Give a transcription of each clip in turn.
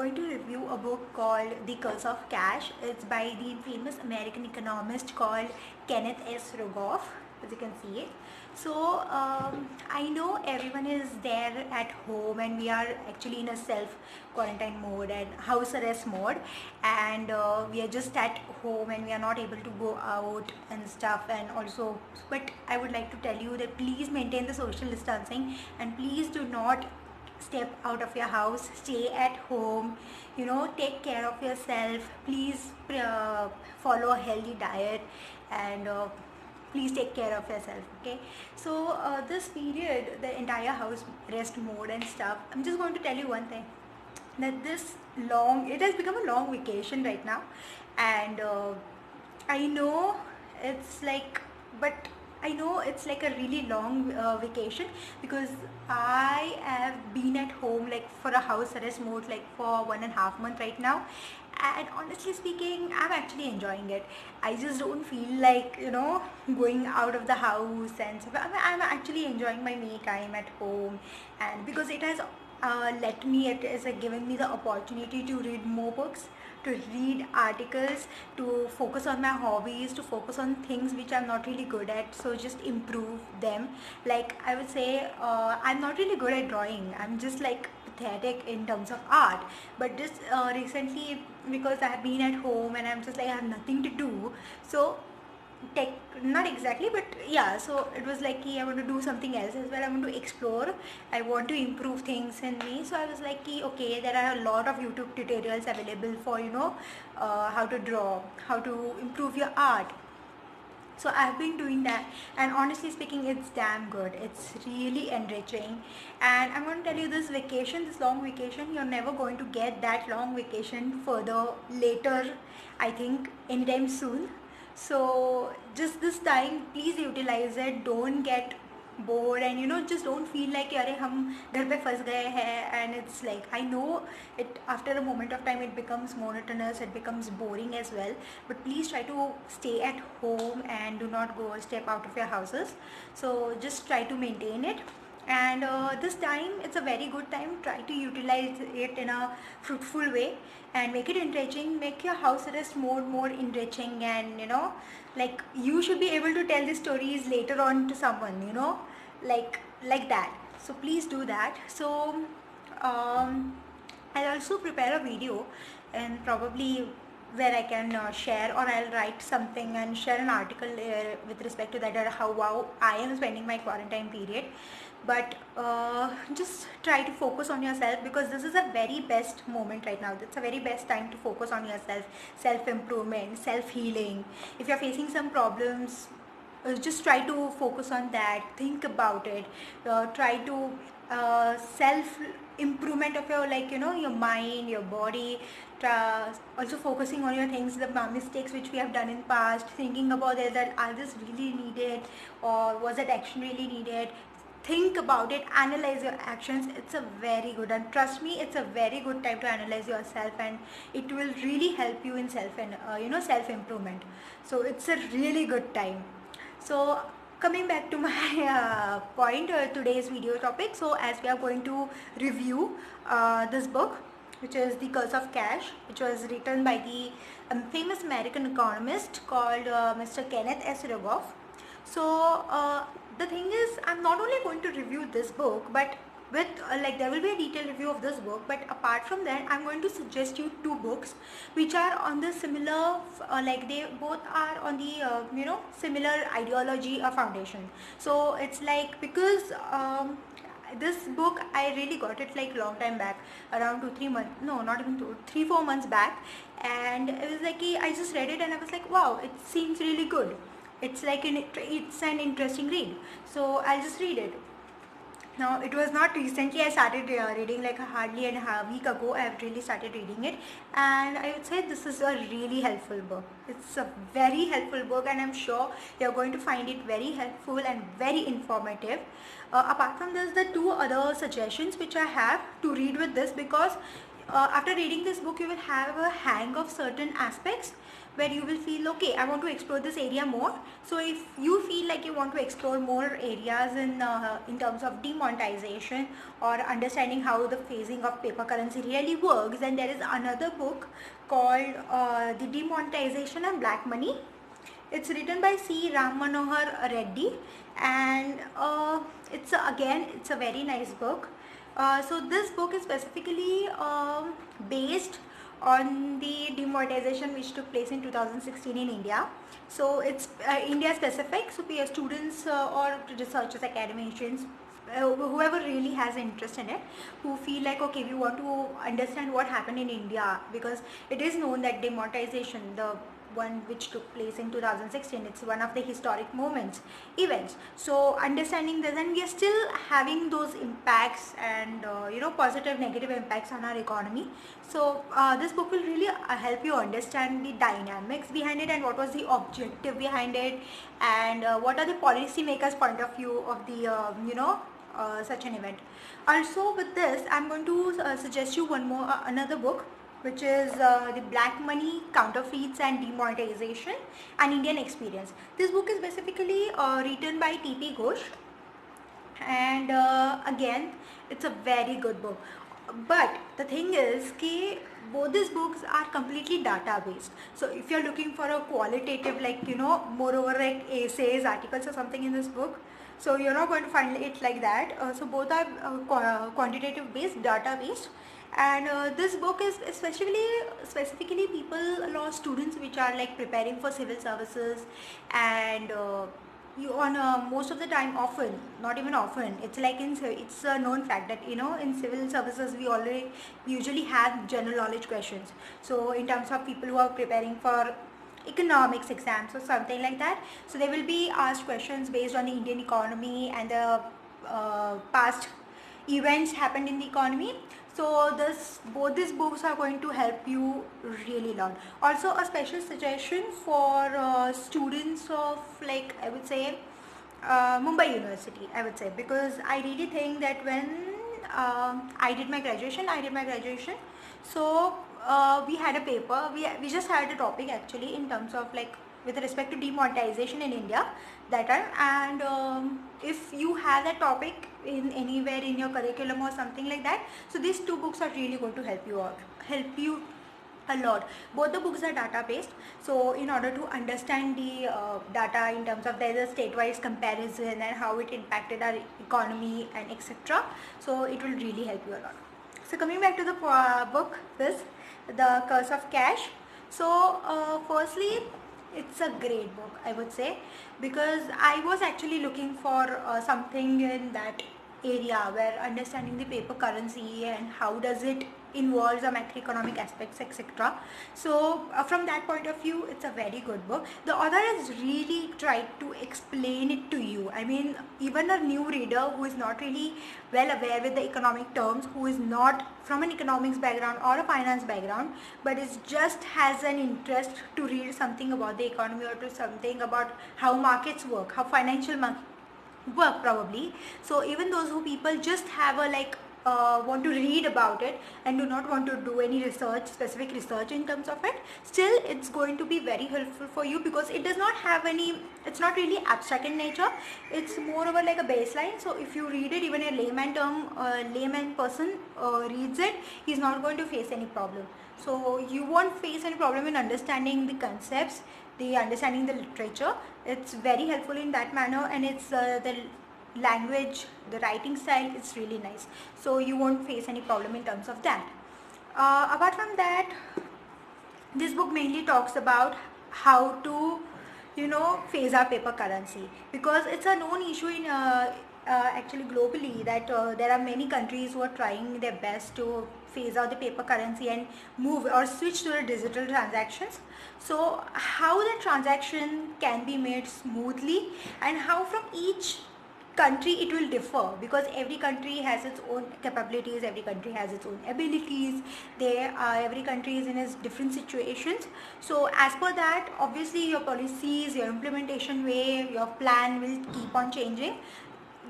going to review a book called The Curse of Cash. It's by the famous American economist called Kenneth S. Rogoff, as you can see it. So, I know everyone is there at home and we are actually in a self quarantine mode and house arrest mode, and we are just at home and we are not able to go out and stuff. And also, but I would like to tell you that please maintain the social distancing and please do not step out of your house, stay at home, take care of yourself. Please follow a healthy diet, and please take care of yourself. Okay, so this period, the entire house rest mode and stuff, I'm just going to tell you one thing, that it has become a long vacation right now. And I know it's like, but I know it's like a really long vacation, because I have been at home like for a house arrest mode like for 1.5 months right now. And honestly speaking, I'm actually enjoying it. I just don't feel like, going out of the house and stuff. I'm actually enjoying my me time at home. And because it has it has given me the opportunity to read more books, to read articles, to focus on my hobbies, to focus on things which I'm not really good at, so just improve them. Like I would say, I'm not really good at drawing. I'm just like pathetic in terms of art. But just recently, because I have been at home and I'm just like I have nothing to do, so tech, not exactly, but yeah, so it was like I want to do something else as well. I want to explore, I want to improve things in me. So I was like okay, there are a lot of YouTube tutorials available for how to draw, how to improve your art. So I've been doing that, and honestly speaking, it's damn good. It's really enriching. And I'm going to tell you, this vacation, this long vacation, you're never going to get that long vacation further later, I think, anytime soon. So just this time, please utilize it. Don't get bored, and just don't feel like अरे हम घर पे फंस गए हैं. And it's like, I know it, after a moment of time it becomes monotonous, it becomes boring as well. But please try to stay at home and do not go step out of your houses. So just try to maintain it. And this time, it's a very good time. Try to utilize it in a fruitful way and make it enriching. Make your house arrest more enriching, and like you should be able to tell the stories later on to someone, like that. So please do that. So I'll also prepare a video, and probably where I can share, or I'll write something and share an article with respect to that, how I am spending my quarantine period. But just try to focus on yourself, because this is a very best moment right now. It's a very best time to focus on yourself, self improvement, self healing. If you're facing some problems, just try to focus on that, think about it, try to self improvement of your, your mind, your body. Also focusing on your things, the mistakes which we have done in past, thinking about it, that are this really needed, or was that action really needed. Think about it, analyze your actions. It's a very good, and trust me, it's a very good time to analyze yourself, and it will really help you in self and self improvement. So it's a really good time. So coming back to my point, today's video topic. So as we are going to review this book, which is The Curse of Cash, which was written by the famous American economist called Mr. Kenneth S. Rogoff. So the thing is, I'm not only going to review this book, but with there will be a detailed review of this book. But apart from that, I'm going to suggest you two books which are on the similar, they both are on the similar ideology or foundation. So it's like, because this book I really got it like long time back, around 2-3 months, no, not even 3-4 months back. And it was like I just read it and I was like, wow, it seems really good. It's like it's an interesting read, so I'll just read it. Now, it was not recently I started reading, like hardly a week ago I have really started reading it, and I would say this is a really helpful book. It's a very helpful book, and I'm sure you're going to find it very helpful and very informative. Apart from this, the two other suggestions which I have to read with this, because after reading this book, you will have a hang of certain aspects where you will feel, okay, I want to explore this area more. So if you feel like you want to explore more areas in terms of demonetization or understanding how the phasing of paper currency really works, then there is another book called The Demonetization and Black Money. It's written by C. Ram Manohar Reddy, and it's a very nice book. So this book is specifically based on the demonetization which took place in 2016 in India. So it's India specific. So we are students or researchers, academicians, whoever really has interest in it, who feel like, okay, we want to understand what happened in India, because it is known that demonetization, the one which took place in 2016, it's one of the historic events. So understanding this, and we are still having those impacts and positive, negative impacts on our economy. So this book will really help you understand the dynamics behind it and what was the objective behind it, and what are the policy makers' point of view of the such an event. Also, with this, I'm going to suggest you another book, which is The Black Money, Counterfeits and Demonetization, an Indian Experience. This book is specifically written by T.P. Ghosh, and again, it's a very good book. But the thing is that both these books are completely data based. So if you're looking for a qualitative, moreover like essays, articles or something in this book, so you're not going to find it like that. So both are quantitative based, data based. And this book is specifically people, a lot of students which are like preparing for civil services, and you on most of the time, often, not even often, it's like it's a known fact that in civil services we usually have general knowledge questions. So in terms of people who are preparing for economics exams or something like that, so they will be asked questions based on the Indian economy and the past events happened in the economy. So both these books are going to help you really learn. Also, a special suggestion for students of, like, I would say Mumbai University, I would say, because I really think that when I did my graduation, so we had a paper, we just had a topic actually in terms of, like, with respect to demonetization in India that time. And if you have that topic in anywhere in your curriculum or something like that, so these two books are really going to help you a lot. Both the books are data based, so in order to understand the data in terms of there's a state-wise comparison and how it impacted our economy and etc., so it will really help you a lot. So coming back to the book, this The Curse of Cash. So firstly, it's a great book, I would say, because I was actually looking for something in that area where understanding the paper currency and how does it involve the macroeconomic aspects, etc. So from that point of view, it's a very good book. The author has really tried to explain it to you. I mean, even a new reader who is not really well aware with the economic terms, who is not from an economics background or a finance background, but is just has an interest to read something about the economy or to something about how markets work, how financial markets work probably. So even those who people just have a want to read about it and do not want to do any specific research in terms of it, still it's going to be very helpful for you, because it does not have it's not really abstract in nature, it's more over like a baseline. So if you read it, even a layman person reads it, he's not going to face any problem. So you won't face any problem in understanding the concepts, understanding the literature. It's very helpful in that manner, and it's the language, the writing style is really nice, so you won't face any problem in terms of that. Apart from that, this book mainly talks about how to phase our paper currency, because it's a known issue in actually globally that there are many countries who are trying their best to phase out the paper currency and move or switch to the digital transactions. So how the transaction can be made smoothly, and how from each country it will differ, because every country has its own capabilities, every country has its own abilities, every country is in its different situations. So as per that, obviously your policies, your implementation way, your plan will keep on changing.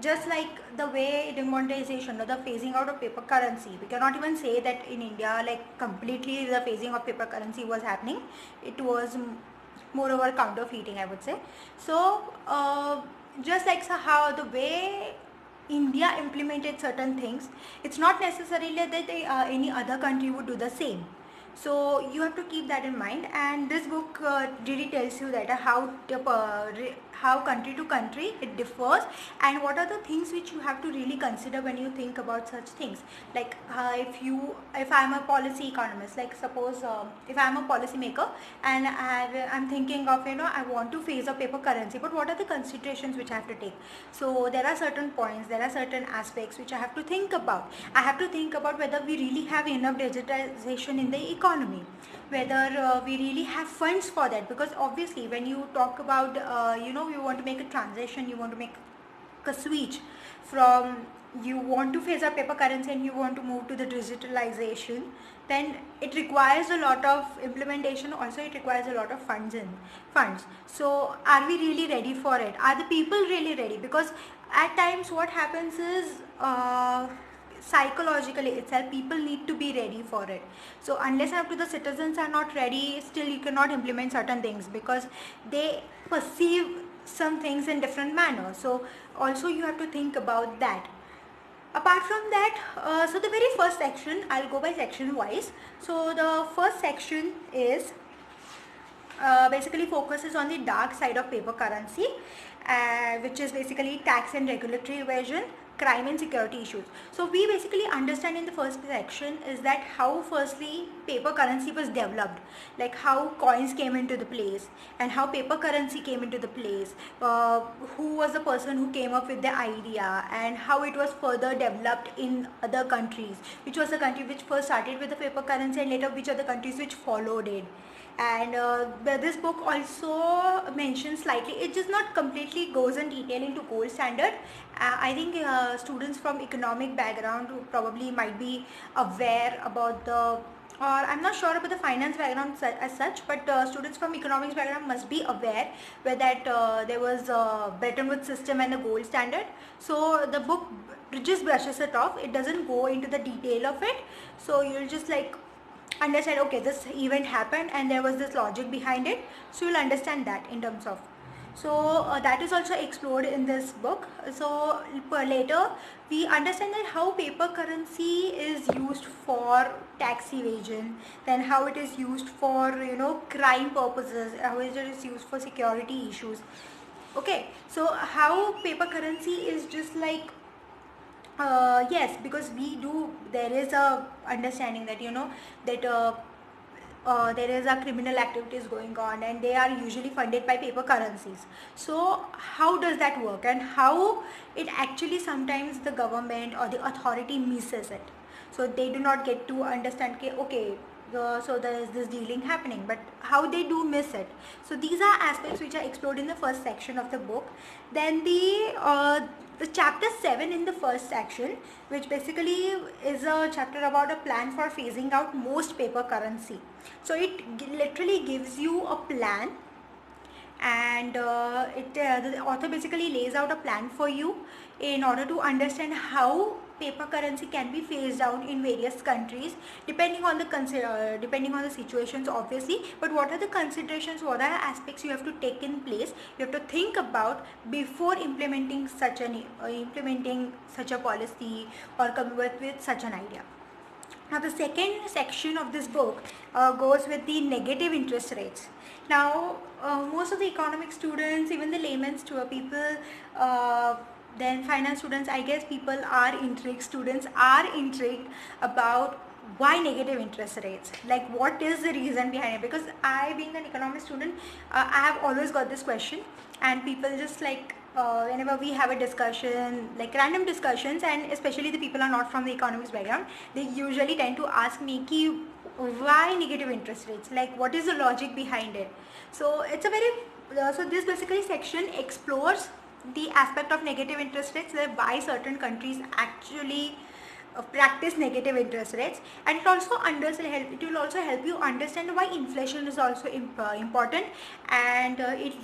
just like the way demonetization or the phasing out of paper currency, we cannot even say that in India like completely the phasing of paper currency was happening. It was moreover counterfeiting, I would say. So just like so how the way India implemented certain things, it's not necessarily that any other country would do the same. So you have to keep that in mind, and this book really tells you that how country to country it differs, and what are the things which you have to really consider when you think about such things. Like if I'm a policy economist, like suppose if I'm a policy maker and I'm thinking of, I want to phase a paper currency, but what are the considerations which I have to take? So there are certain points, there are certain aspects which I have to think about. I have to think about whether we really have enough digitization in the economy, whether we really have funds for that, because obviously when you talk about you want to make a transition, you want to make a switch from, you want to phase out paper currency and you want to move to the digitalization, then it requires a lot of implementation, also it requires a lot of funds. So are we really ready for it? Are the people really ready? Because at times what happens is psychologically itself people need to be ready for it. So unless and up to the citizens are not ready, still you cannot implement certain things because they perceive some things in different manner. So also you have to think about that. Apart from that, so the very first section, I'll go by section wise. So the first section is basically focuses on the dark side of paper currency, which is basically tax and regulatory evasion, crime and security issues. So we basically understand in the first section is that how firstly paper currency was developed, like how coins came into the place and how paper currency came into the place, who was the person who came up with the idea and how it was further developed in other countries, which was the country which first started with the paper currency and later which are the countries which followed it. And this book also mentions slightly, it just not completely goes in detail into gold standard. I think students from economic background who probably might be aware about or I'm not sure about the finance background as such, but students from economics background must be aware where that there was a Bretton Woods system and the gold standard. So the book just brushes it off, it doesn't go into the detail of it. So you'll just like understand, okay, this event happened and there was this logic behind it, so you'll understand that in terms of. So that is also explored in this book. So later we understand that how paper currency is used for tax evasion, then how it is used for crime purposes, how it is used for security issues. Okay, so how paper currency is just like yes, because there is a understanding that there is a criminal activities going on and they are usually funded by paper currencies. So how does that work and how it actually sometimes the government or the authority misses it. So they do not get to understand, okay, so there is this dealing happening, but how they do miss it. So these are aspects which are explored in the first section of the book. Then the chapter 7 in the first section, which basically is a chapter about a plan for phasing out most paper currency. So it literally gives you a plan, and the author basically lays out a plan for you in order to understand how paper currency can be phased out in various countries depending on the situations obviously, but what are the considerations, what are the aspects you have to take in place, you have to think about before implementing such a policy or coming with such an idea. Now the second section of this book goes with the negative interest rates. Now most of the economic students, even the layman's people, then finance students, I guess people are intrigued, students are intrigued about why negative interest rates, like what is the reason behind it, because I being an economics student, I have always got this question, and people just like whenever we have a discussion, like random discussions, and especially the people are not from the economics background, they usually tend to ask me ki why negative interest rates, like what is the logic behind it. So it's a very so this basically section explores the aspect of negative interest rates, that why certain countries actually practice negative interest rates, and it will also help you understand why inflation is also important, and it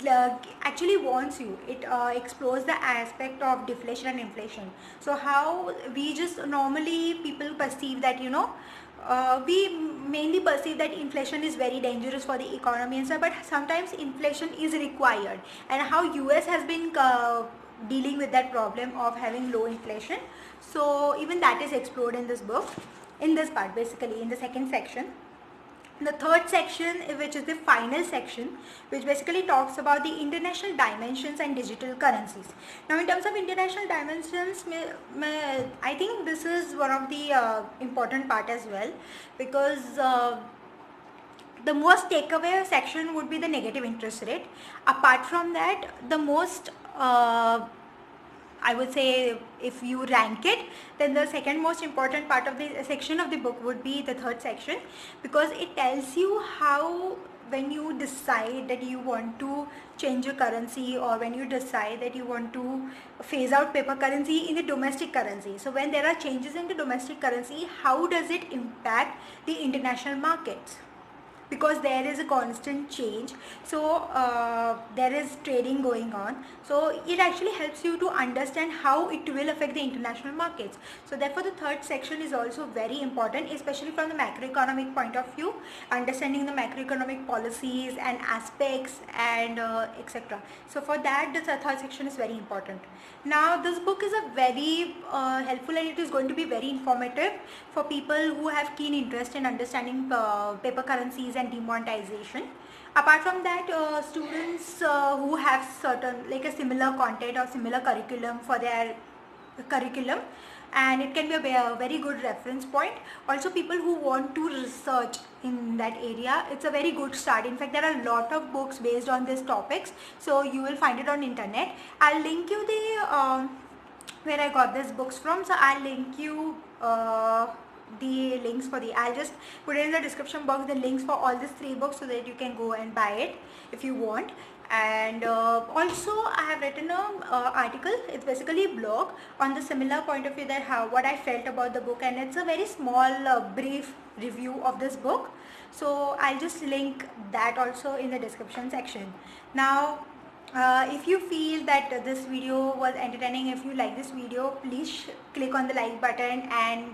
actually warns you. It explores the aspect of deflation and inflation. So how we just normally people perceive that, we mainly perceive that inflation is very dangerous for the economy and stuff, but sometimes inflation is required, and how US has been dealing with that problem of having low inflation. So even that is explored in this book, in this part, basically in the second section. The third section, which is the final section, which basically talks about the international dimensions and digital currencies. Now in terms of international dimensions, I think this is one of the important part as well, because the most takeaway section would be the negative interest rate. Apart from that, the most I would say, if you rank it, then the second most important part of the section of the book would be the third section, because it tells you how, when you decide that you want to change your currency, or when you decide that you want to phase out paper currency in the domestic currency. So when there are changes in the domestic currency, how does it impact the international markets? Because there is a constant change, so there is trading going on, so it actually helps you to understand how it will affect the international markets. So therefore the third section is also very important, especially from the macroeconomic point of view, understanding the macroeconomic policies and aspects, and etc. So for that, the third section is very important. Now this book is a very helpful, and it is going to be very informative for people who have keen interest in understanding paper currencies and demonetization. Apart from that, students who have certain, like a similar content or similar curriculum for their curriculum, and it can be a very good reference point. Also people who want to research in that area, it's a very good start. In fact, there are a lot of books based on these topics, so you will find it on internet. I'll link you the where I got these books from, so I'll link you the links for I'll just put it in the description box, the links for all these 3 books, so that you can go and buy it if you want. And also I have written an article, it's basically a blog on the similar point of view, that what I felt about the book, and it's a very small brief review of this book, so I'll just link that also in the description section. Now if you feel that this video was entertaining, if you like this video, please click on the like button, and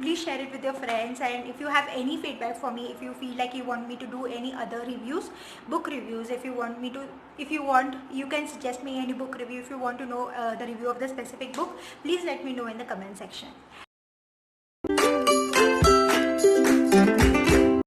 please share it with your friends. And if you have any feedback for me, if you feel like you want me to do any other reviews, book reviews, if you want, you can suggest me any book review. If you want to know the review of the specific book, please let me know in the comment section.